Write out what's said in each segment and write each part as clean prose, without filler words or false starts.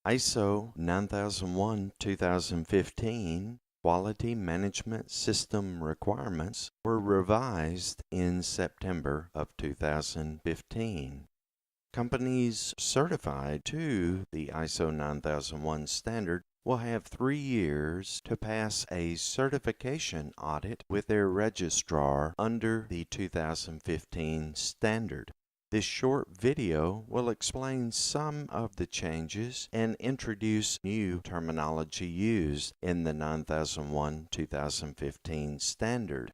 ISO 9001-2015 Quality Management System requirements were revised in September of 2015. Companies certified to the ISO 9001 standard will have 3 years to pass a certification audit with their registrar under the 2015 standard. This short video will explain some of the changes and introduce new terminology used in the 9001-2015 standard.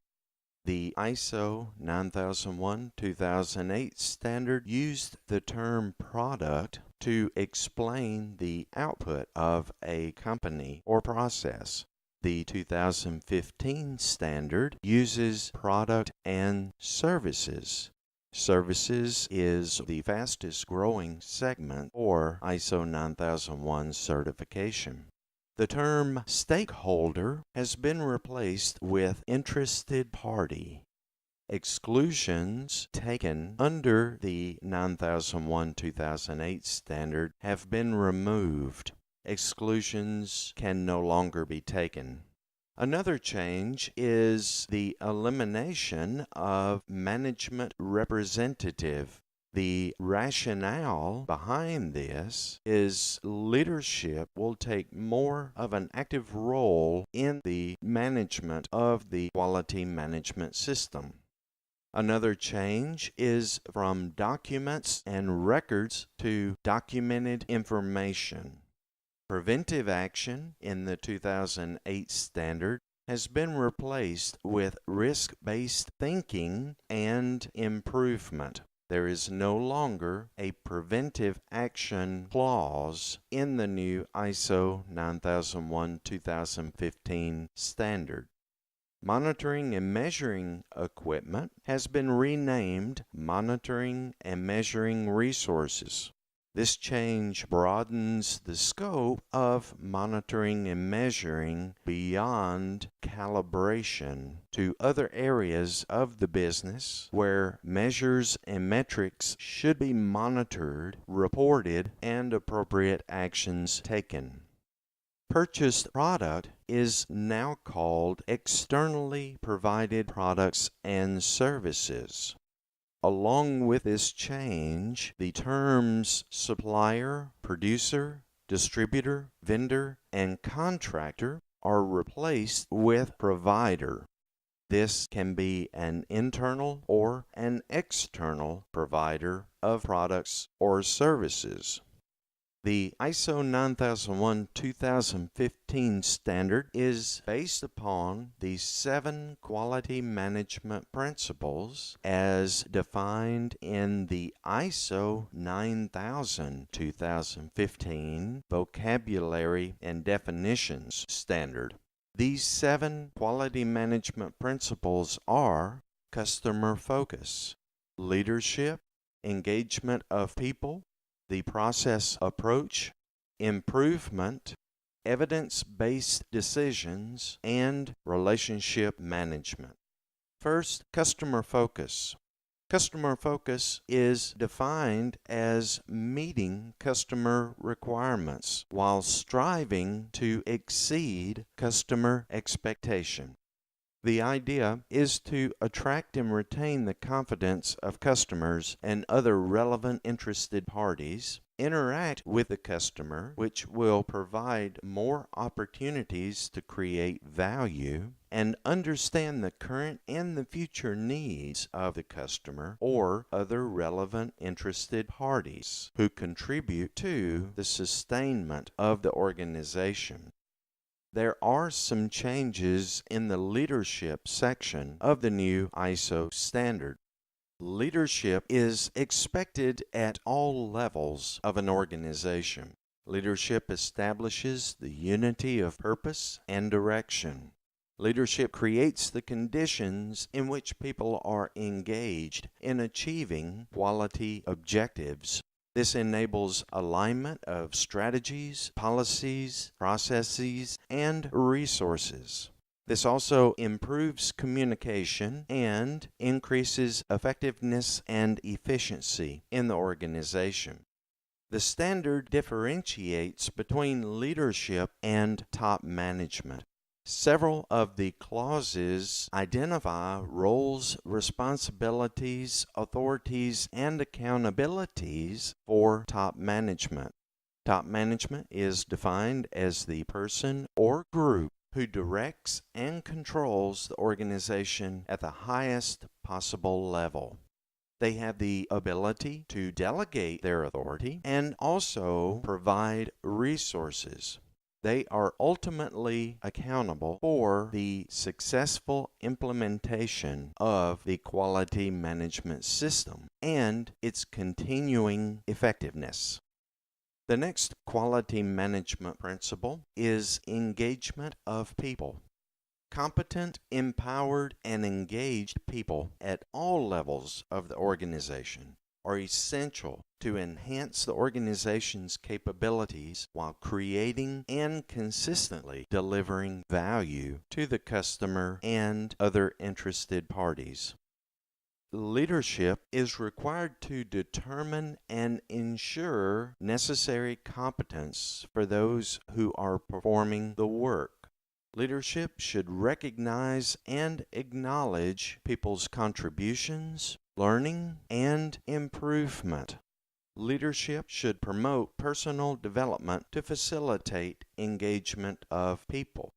The ISO 9001-2008 standard used the term product to explain the output of a company or process. The 2015 standard uses product and services. Services is the fastest growing segment for ISO 9001 certification. The term stakeholder has been replaced with interested party. Exclusions taken under the 9001-2008 standard have been removed. Exclusions can no longer be taken. Another change is the elimination of management representative. The rationale behind this is leadership will take more of an active role in the management of the quality management system. Another change is from documents and records to documented information. Preventive action in the 2008 standard has been replaced with risk-based thinking and improvement. There is no longer a preventive action clause in the new ISO 9001-2015 standard. Monitoring and measuring equipment has been renamed Monitoring and Measuring Resources. This change broadens the scope of monitoring and measuring beyond calibration to other areas of the business where measures and metrics should be monitored, reported, and appropriate actions taken. Purchased product is now called externally provided products and services. Along with this change, the terms supplier, producer, distributor, vendor, and contractor are replaced with provider. This can be an internal or an external provider of products or services. The ISO 9001-2015 standard is based upon the 7 quality management principles as defined in the ISO 9000-2015 Vocabulary and Definitions standard. These 7 quality management principles are customer focus, leadership, engagement of people, the process approach, improvement, evidence-based decisions, and relationship management. First, customer focus. Customer focus is defined as meeting customer requirements while striving to exceed customer expectation. The idea is to attract and retain the confidence of customers and other relevant interested parties, interact with the customer, which will provide more opportunities to create value, and understand the current and the future needs of the customer or other relevant interested parties who contribute to the sustainment of the organization. There are some changes in the leadership section of the new ISO standard. Leadership is expected at all levels of an organization. Leadership establishes the unity of purpose and direction. Leadership creates the conditions in which people are engaged in achieving quality objectives. This enables alignment of strategies, policies, processes, and resources. This also improves communication and increases effectiveness and efficiency in the organization. The standard differentiates between leadership and top management. Several of the clauses identify roles, responsibilities, authorities, and accountabilities for top management. Top management is defined as the person or group who directs and controls the organization at the highest possible level. They have the ability to delegate their authority and also provide resources. They are ultimately accountable for the successful implementation of the quality management system and its continuing effectiveness. The next quality management principle is engagement of people. Competent, empowered, and engaged people at all levels of the organization are essential to enhance the organization's capabilities while creating and consistently delivering value to the customer and other interested parties. Leadership is required to determine and ensure necessary competence for those who are performing the work. Leadership should recognize and acknowledge people's contributions, learning, and improvement. Leadership should promote personal development to facilitate engagement of people.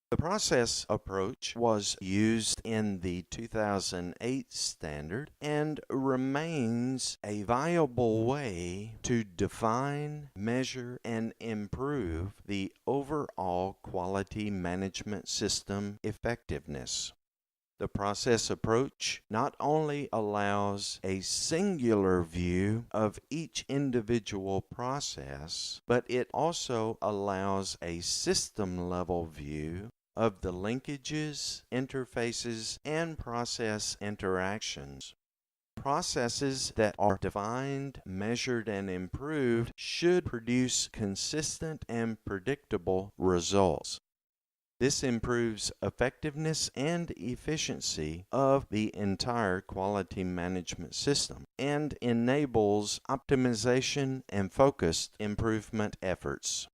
The process approach was used in the 2008 standard and remains a viable way to define, measure, and improve the overall quality management system effectiveness. The process approach not only allows a singular view of each individual process, but it also allows a system-level view of the linkages, interfaces, and process interactions. Processes that are defined, measured, and improved should produce consistent and predictable results. This improves effectiveness and efficiency of the entire quality management system and enables optimization and focused improvement efforts.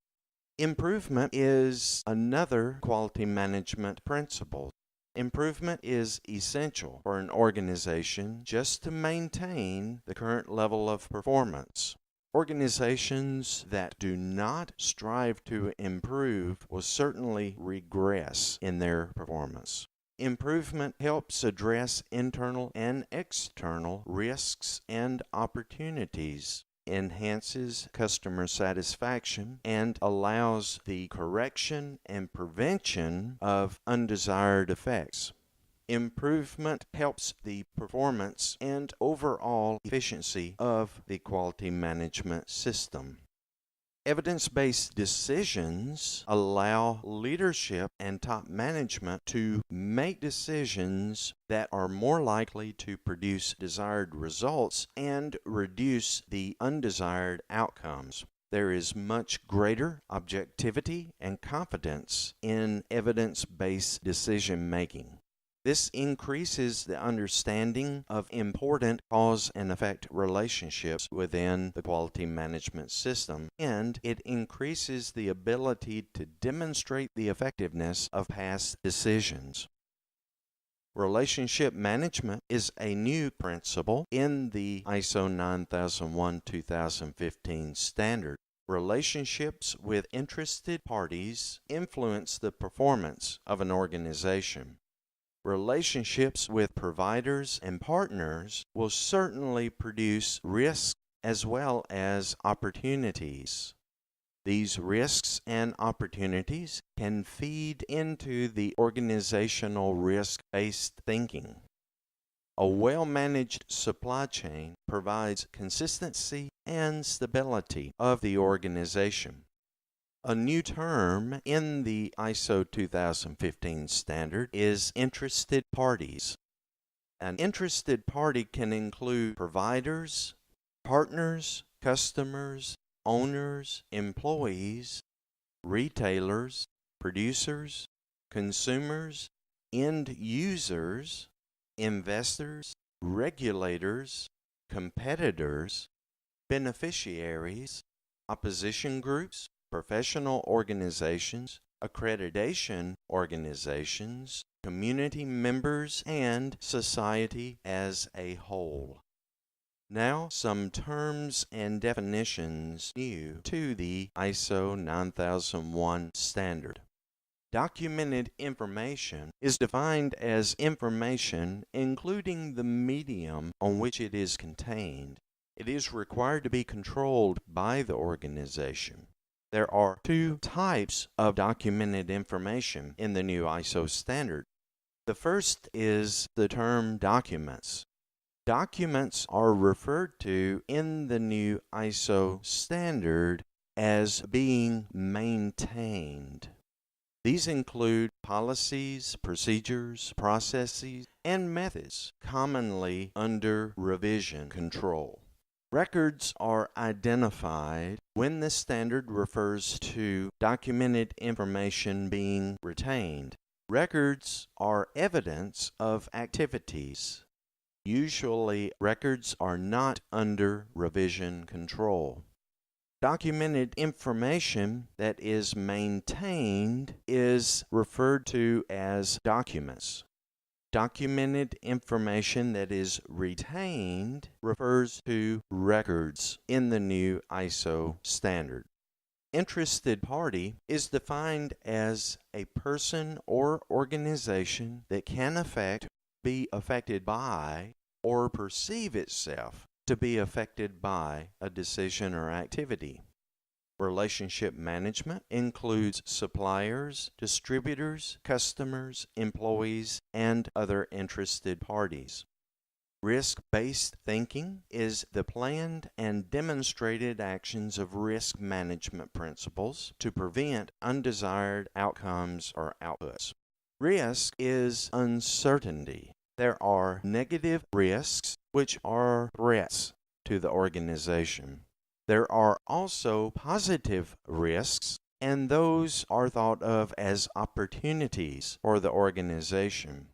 Improvement is another quality management principle. Improvement is essential for an organization just to maintain the current level of performance. Organizations that do not strive to improve will certainly regress in their performance. Improvement helps address internal and external risks and opportunities, enhances customer satisfaction, and allows the correction and prevention of undesired effects. Improvement helps the performance and overall efficiency of the quality management system. Evidence-based decisions allow leadership and top management to make decisions that are more likely to produce desired results and reduce the undesired outcomes. There is much greater objectivity and confidence in evidence-based decision-making. This increases the understanding of important cause and effect relationships within the quality management system, and it increases the ability to demonstrate the effectiveness of past decisions. Relationship management is a new principle in the ISO 9001-2015 standard. Relationships with interested parties influence the performance of an organization. Relationships with providers and partners will certainly produce risks as well as opportunities. These risks and opportunities can feed into the organizational risk-based thinking. A well-managed supply chain provides consistency and stability of the organization. A new term in the ISO 2015 standard is interested parties. An interested party can include providers, partners, customers, owners, employees, retailers, producers, consumers, end users, investors, regulators, competitors, beneficiaries, opposition groups, professional organizations, accreditation organizations, community members, and society as a whole. Now, some terms and definitions new to the ISO 9001 standard. Documented information is defined as information including the medium on which it is contained. It is required to be controlled by the organization. There are two types of documented information in the new ISO standard. The first is the term documents. Documents are referred to in the new ISO standard as being maintained. These include policies, procedures, processes, and methods commonly under revision control. Records are identified when the standard refers to documented information being retained. Records are evidence of activities. Usually, records are not under revision control. Documented information that is maintained is referred to as documents. Documented information that is retained refers to records in the new ISO standard. Interested party is defined as a person or organization that can be affected by, or perceive itself to be affected by a decision or activity. Relationship management includes suppliers, distributors, customers, employees, and other interested parties. Risk-based thinking is the planned and demonstrated actions of risk management principles to prevent undesired outcomes or outputs. Risk is uncertainty. There are negative risks, which are threats to the organization. There are also positive risks, and those are thought of as opportunities for the organization.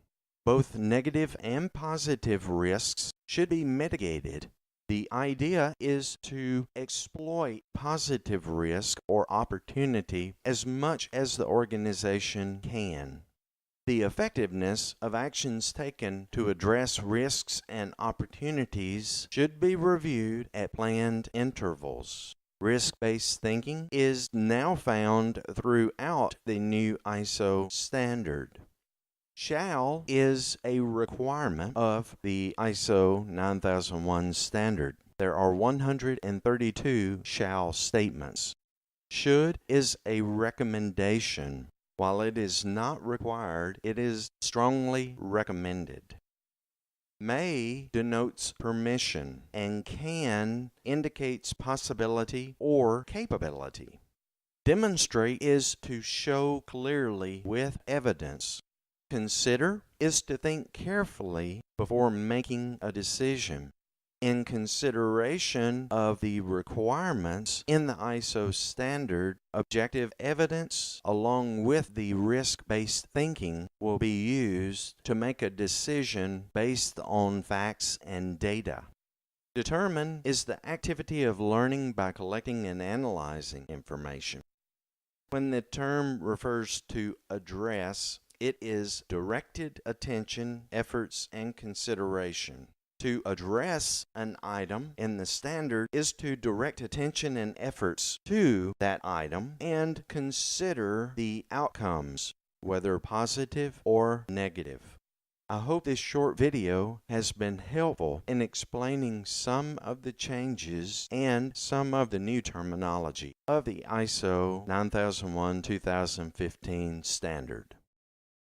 Both negative and positive risks should be mitigated. The idea is to exploit positive risk or opportunity as much as the organization can. The effectiveness of actions taken to address risks and opportunities should be reviewed at planned intervals. Risk-based thinking is now found throughout the new ISO standard. Shall is a requirement of the ISO 9001 standard. There are 132 shall statements. Should is a recommendation. While it is not required, it is strongly recommended. May denotes permission, and can indicates possibility or capability. Demonstrate is to show clearly with evidence. Consider is to think carefully before making a decision. In consideration of the requirements in the ISO standard, objective evidence along with the risk-based thinking will be used to make a decision based on facts and data. Determine is the activity of learning by collecting and analyzing information. When the term refers to address, it is directed attention, efforts, and consideration. To address an item in the standard is to direct attention and efforts to that item and consider the outcomes, whether positive or negative. I hope this short video has been helpful in explaining some of the changes and some of the new terminology of the ISO 9001-2015 standard.